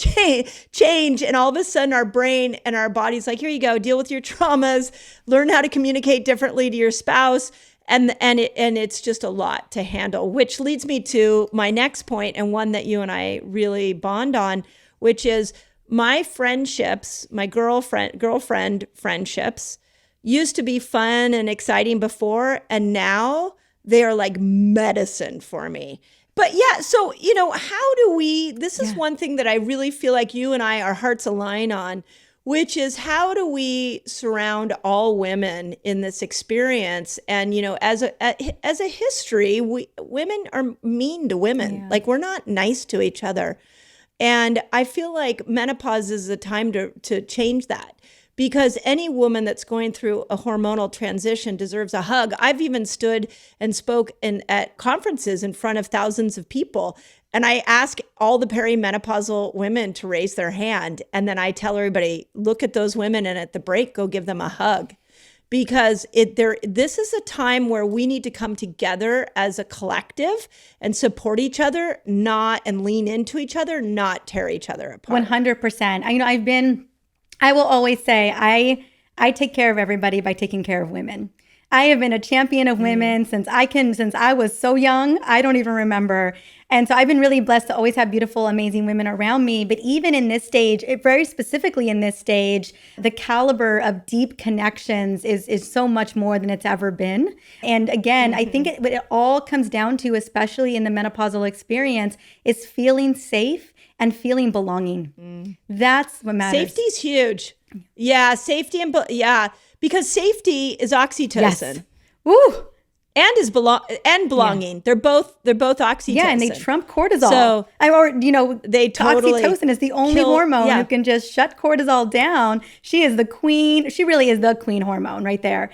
change, and all of a sudden our brain and our body's like, here you go, deal with your traumas, learn how to communicate differently to your spouse, and it's just a lot to handle, which leads me to my next point, and one that you and I really bond on, which is my friendships, my girlfriend friendships used to be fun and exciting before, and now they are like medicine for me. But yeah, so, how do we, this is one thing that I really feel like you and I, our hearts align on, which is how do we surround all women in this experience? And, as a history, women are mean to women. Yeah. Like, we're not nice to each other. And I feel like menopause is a time to change that. Because any woman that's going through a hormonal transition deserves a hug. I've even stood and spoke at conferences in front of thousands of people. And I ask all the perimenopausal women to raise their hand. And then I tell everybody, look at those women, and at the break, go give them a hug. Because this is a time where we need to come together as a collective and support each other, and lean into each other, not tear each other apart. 100%. I will always say I take care of everybody by taking care of women. I have been a champion of women since I was so young. I don't even remember. And so I've been really blessed to always have beautiful, amazing women around me. But even in this stage, very specifically in this stage, the caliber of deep connections is so much more than it's ever been. And again, I think what it all comes down to, especially in the menopausal experience, is feeling safe and feeling belonging. That's what matters. Safety's huge. Yeah, safety because safety is oxytocin. Yes. Woo. And belonging. Yeah. They're both oxytocin. Yeah, and they trump cortisol. So, they totally oxytocin is the only hormone who can just shut cortisol down. She is the queen. She really is the queen hormone right there.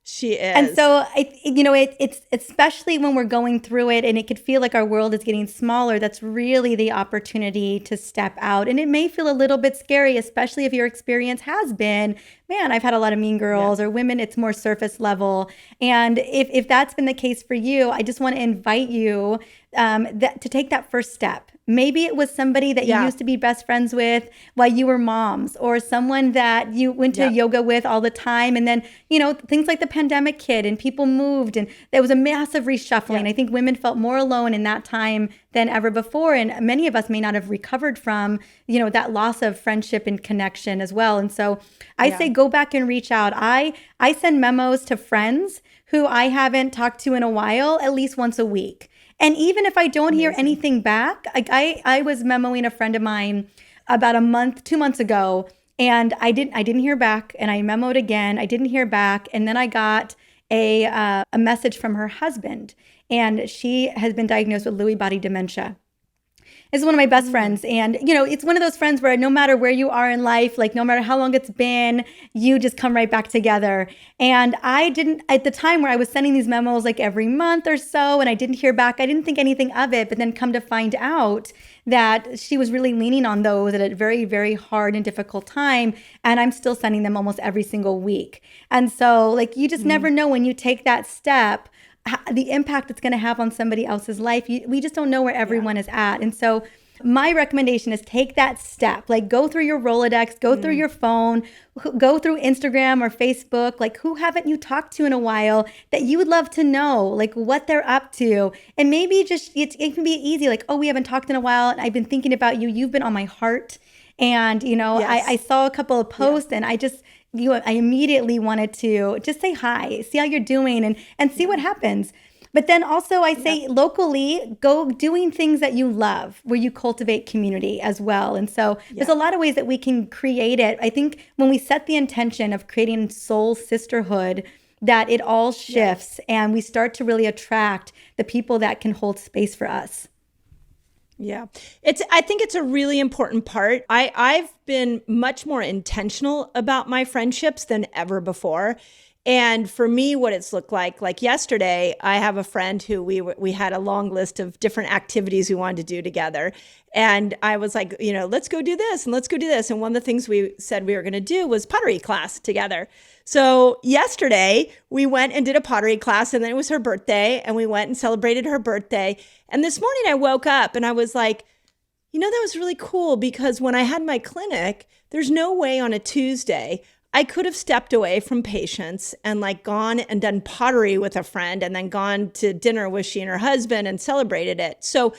She is. And so, it's especially when we're going through it and it could feel like our world is getting smaller, that's really the opportunity to step out. And it may feel a little bit scary, especially if your experience has been, man, I've had a lot of mean girls or women, it's more surface level. And if that's been the case for you, I just want to invite you to take that first step. Maybe it was somebody that you used to be best friends with while you were moms, or someone that you went to yoga with all the time. And then, things like the pandemic hit and people moved and there was a massive reshuffling. I think women felt more alone in that time than ever before. And many of us may not have recovered from, that loss of friendship and connection as well. And so I say go back and reach out. I send memos to friends who I haven't talked to in a while, at least once a week. And even if I don't hear anything back, I was memoing a friend of mine about 2 months ago, and I didn't hear back, and I memoed again. I didn't hear back, and then I got a message from her husband, and she has been diagnosed with Lewy body dementia. Is one of my best friends. And, it's one of those friends where no matter where you are in life, like no matter how long it's been, you just come right back together. And I didn't, at the time where I was sending these memos like every month or so, and I didn't hear back, I didn't think anything of it, but then come to find out that she was really leaning on those at a very, very hard and difficult time. And I'm still sending them almost every single week. And so you just never know when you take that step, the impact it's going to have on somebody else's life. We just don't know where everyone is at. And so my recommendation is take that step. Go through your Rolodex, go through your phone, go through Instagram or Facebook. Who haven't you talked to in a while that you would love to know, what they're up to? And maybe just, it can be easy. We haven't talked in a while and I've been thinking about you. You've been on my heart. And, I saw a couple of posts and I immediately wanted to just say hi, see how you're doing, and see what happens. But then also I say locally, go doing things that you love, where you cultivate community as well. And so there's a lot of ways that we can create it. I think when we set the intention of creating soul sisterhood, that it all shifts and we start to really attract the people that can hold space for us. Yeah. I think it's a really important part. I've been much more intentional about my friendships than ever before. And for me, what it's looked like yesterday, I have a friend who we had a long list of different activities we wanted to do together. And I was like, let's go do this and let's go do this. And one of the things we said we were going to do was pottery class together. So yesterday we went and did a pottery class, and then it was her birthday and we went and celebrated her birthday. And this morning I woke up and I was like, that was really cool, because when I had my clinic, there's no way on a Tuesday I could have stepped away from patients and gone and done pottery with a friend and then gone to dinner with she and her husband and celebrated it. So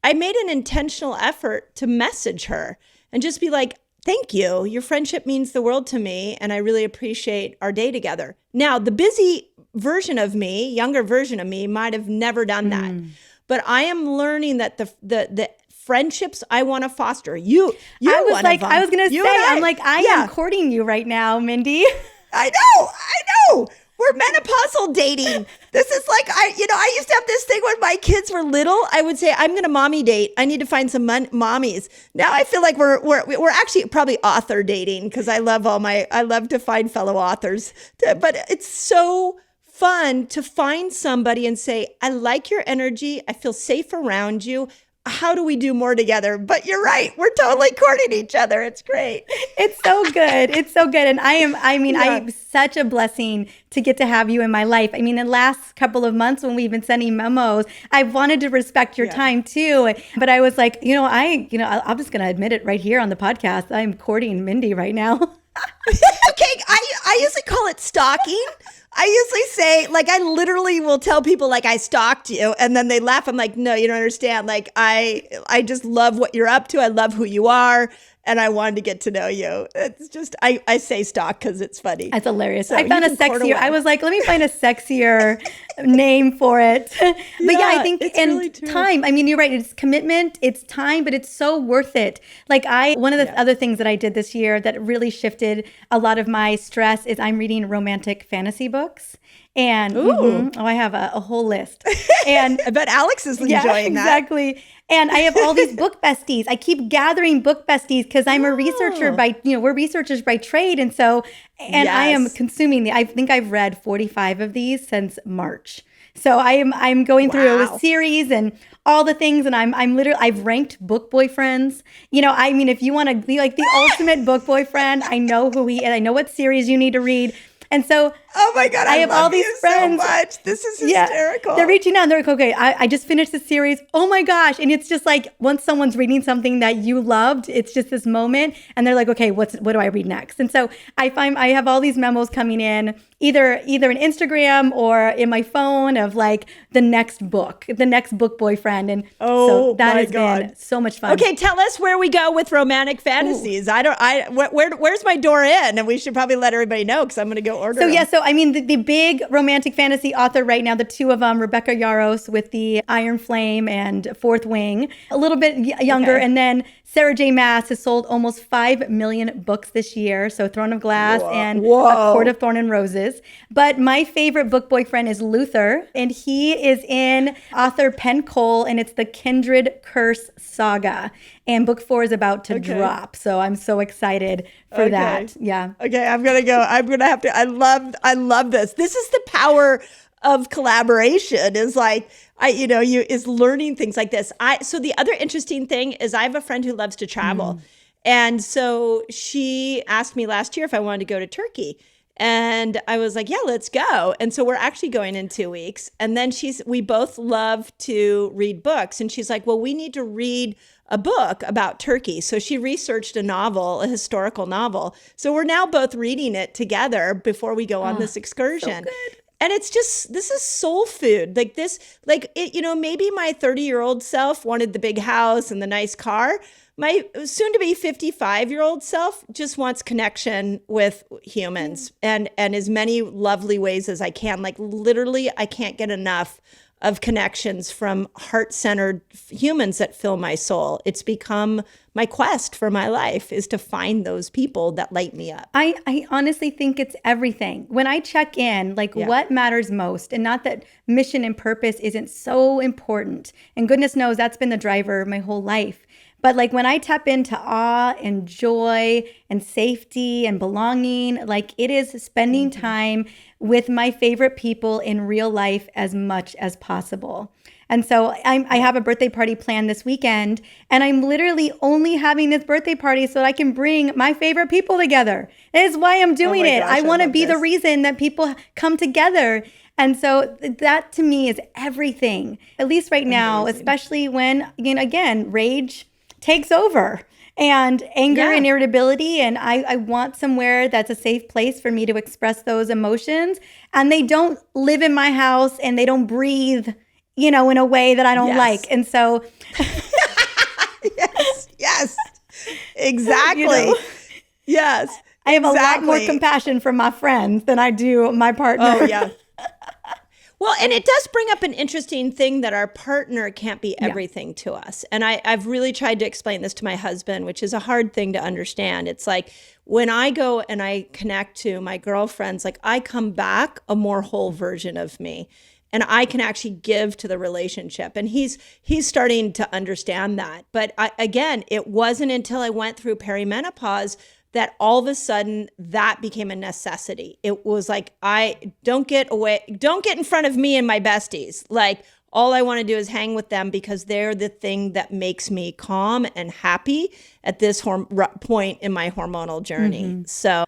I made an intentional effort to message her and just be like, thank you. Your friendship means the world to me, and I really appreciate our day together. Now, the busy version of me, younger version of me, might have never done that. But I am learning that the friendships I want to foster. I was going to say, I am courting you right now, Mindy. I know. We're menopausal dating. This is I used to have this thing when my kids were little. I would say, I'm going to mommy date. I need to find some mommies. Now I feel like we're actually probably author dating, because I love to find fellow authors. But it's so fun to find somebody and say, I like your energy. I feel safe around you. How do we do more together? But you're right. We're totally courting each other. It's great. It's so good. It's so good. And I'm such a blessing to get to have you in my life. I mean, the last couple of months when we've been sending memos, I've wanted to respect your time too. But I was like, I'm just going to admit it right here on the podcast. I'm courting Mindy right now. Okay. I usually call it stalking. I usually say, I literally will tell people, I stalked you, and then they laugh. I'm like, no, you don't understand. I just love what you're up to. I love who you are, and I wanted to get to know you. It's just, I say stalk because it's funny. That's hilarious. So I found a sexier, I was like, let me find a sexier name for it. But I think, and really time, you're right. It's commitment, it's time, but it's so worth it. One of the other things that I did this year that really shifted a lot of my stress is I'm reading romantic fantasy books. And I have a whole list. And I bet Alex is enjoying that. Exactly. And I have all these book besties. I keep gathering book besties because I'm a researcher we're researchers by trade. And so, I am consuming I think I've read 45 of these since March. So I'm going through a series and all the things, and I've ranked book boyfriends. If you want to be the ultimate book boyfriend, I know who he is. I know what series you need to read. And so, oh my God, I have love all these friends. So much. This is hysterical. They're reaching out and they're like, okay, I just finished the series. Oh my gosh. And it's just once someone's reading something that you loved, it's just this moment. And they're like, okay, what do I read next? And so I find I have all these memos coming in, either in Instagram or in my phone of the next book boyfriend. And so that has been so much fun. Okay, tell us where we go with romantic fantasies. Where's my door in? And we should probably let everybody know, because I'm going to go order them. The big romantic fantasy author right now, the two of them, Rebecca Yarros with the Iron Flame and Fourth Wing, a little bit younger. Okay. And then Sarah J. Maas has sold almost 5 million books this year. So Throne of Glass and A Court of Thorn and Roses. But my favorite book boyfriend is Luther. And he is in author Penn Cole, and it's the Kindred Curse Saga. And book 4 is about to drop. So I'm so excited for that. Yeah. Okay, I'm going to go. I'm going to have to. I love this. This is the power of collaboration, is is learning things like this. So the other interesting thing is I have a friend who loves to travel. And so she asked me last year if I wanted to go to Turkey. And I was like, yeah, let's go. And so we're actually going in 2 weeks. And then we both love to read books. And she's like, well, we need to read a book about Turkey. So she researched a historical novel. So we're now both reading it together before we go on this excursion. So good. And it's just, this is soul food. Like this, like, it, you know, maybe my 30-year-old self wanted the big house and the nice car. My soon to be 55-year-old self just wants connection with humans and as many lovely ways as I can. Like literally, I can't get enough of connections from heart-centered humans that fill my soul. It's become my quest for my life, is to find those people that light me up. I honestly think it's everything. When I check in, like what matters most, and not that mission and purpose isn't so important. And goodness knows that's been the driver my whole life. But like when I tap into awe and joy and safety and belonging, like it is spending time with my favorite people in real life as much as possible. And so I have a birthday party planned this weekend, and I'm literally only having this birthday party so that I can bring my favorite people together. That is why I'm doing it. I want to be the reason that people come together. And so that to me is everything, at least right now, especially when, you know, again, rage takes over and anger and irritability. And I want somewhere that's a safe place for me to express those emotions. And they don't live in my house and they don't breathe, you know, in a way that I don't like. And so. Yes, exactly. You know? Yes. I have a lot more compassion for my friends than I do my partner. Oh, yeah. Well, and it does bring up an interesting thing that our partner can't be everything to us. And I've really tried to explain this to my husband, which is a hard thing to understand. It's like when I go and I connect to my girlfriends, like I come back a more whole version of me. And I can actually give to the relationship. And he's starting to understand that. But again, it wasn't until I went through perimenopause that all of a sudden that became a necessity. It was like, don't get in front of me and my besties. Like all I want to do is hang with them because they're the thing that makes me calm and happy at this point in my hormonal journey. So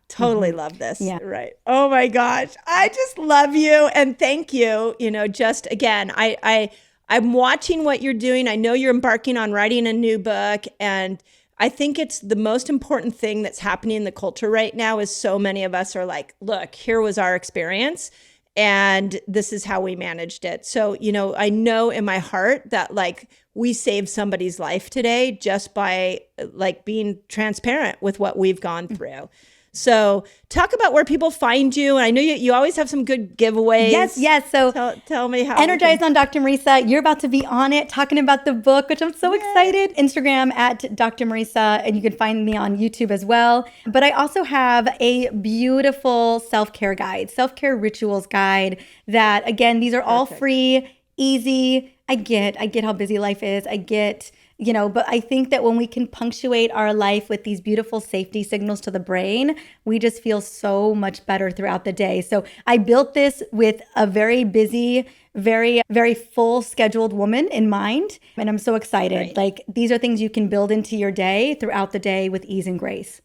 totally love this. Yeah. Right. Oh my gosh. I just love you. And thank you. You know, just again, I'm watching what you're doing. I know you're embarking on writing a new book, and I think it's the most important thing that's happening in the culture right now is so many of us are like, look, here was our experience and this is how we managed it. So, you know, I know in my heart that like we saved somebody's life today just by like being transparent with what we've gone through. So talk about where people find you. And I know you always have some good giveaways. Yes. So tell me how. Energized on Dr. Mariza. You're about to be on it, talking about the book, which I'm so excited. Instagram at Dr. Mariza, and you can find me on YouTube as well. But I also have a beautiful self-care guide, self-care rituals guide that, again, these are all free, easy. I get how busy life is. I get, you know, but I think that when we can punctuate our life with these beautiful safety signals to the brain, we just feel so much better throughout the day. So I built this with a very busy, very, very full scheduled woman in mind. And I'm so excited. Right. Like these are things you can build into your day throughout the day with ease and grace.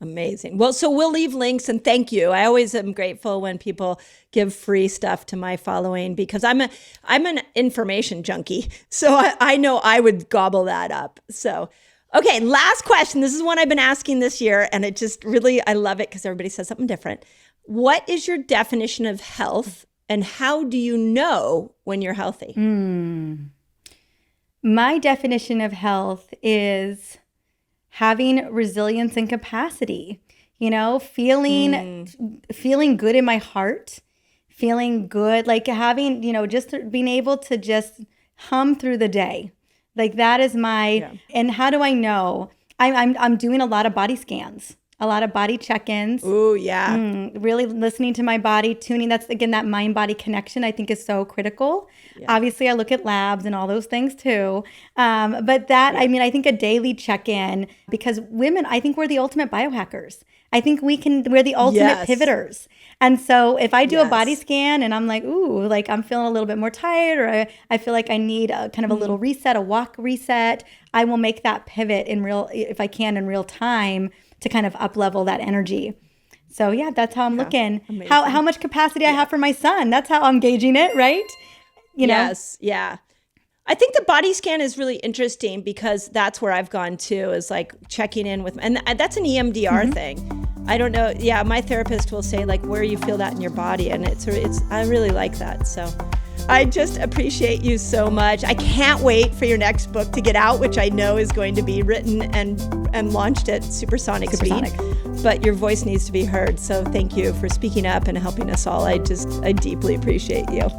Amazing. Well, so we'll leave links, and thank you. I always am grateful when people give free stuff to my following because I'm an information junkie. So I know I would gobble that up. So, okay, last question. This is one I've been asking this year, and it just really, I love it because everybody says something different. What is your definition of health, and how do you know when you're healthy? My definition of health is having resilience and capacity, you know, feeling good in my heart, feeling good, like having, you know, just being able to just hum through the day. Like that is and how do I know? I'm doing a lot of body scans, a lot of body check-ins. Ooh, yeah. Really listening to my body, tuning. That's, again, that mind-body connection I think is so critical. Yeah. Obviously, I look at labs and all those things too. But that, I mean, I think a daily check-in, because women, I think we're the ultimate biohackers. I think we're the ultimate pivoters. And so if I do a body scan and I'm like, ooh, like I'm feeling a little bit more tired, or I feel like I need a kind of a little reset, a walk reset, I will make that pivot if I can in real time to kind of up level that energy. So yeah, that's how I'm looking. Amazing. How much capacity I have for my son. That's how I'm gauging it, right? You know? Yes, yeah. I think the body scan is really interesting because that's where I've gone to, is like checking in with, and that's an EMDR thing. I don't know. Yeah, my therapist will say like where you feel that in your body, and it's I really like that. So I just appreciate you so much. I can't wait for your next book to get out, which I know is going to be written and launched at supersonic speed. But your voice needs to be heard. So thank you for speaking up and helping us all. I deeply appreciate you.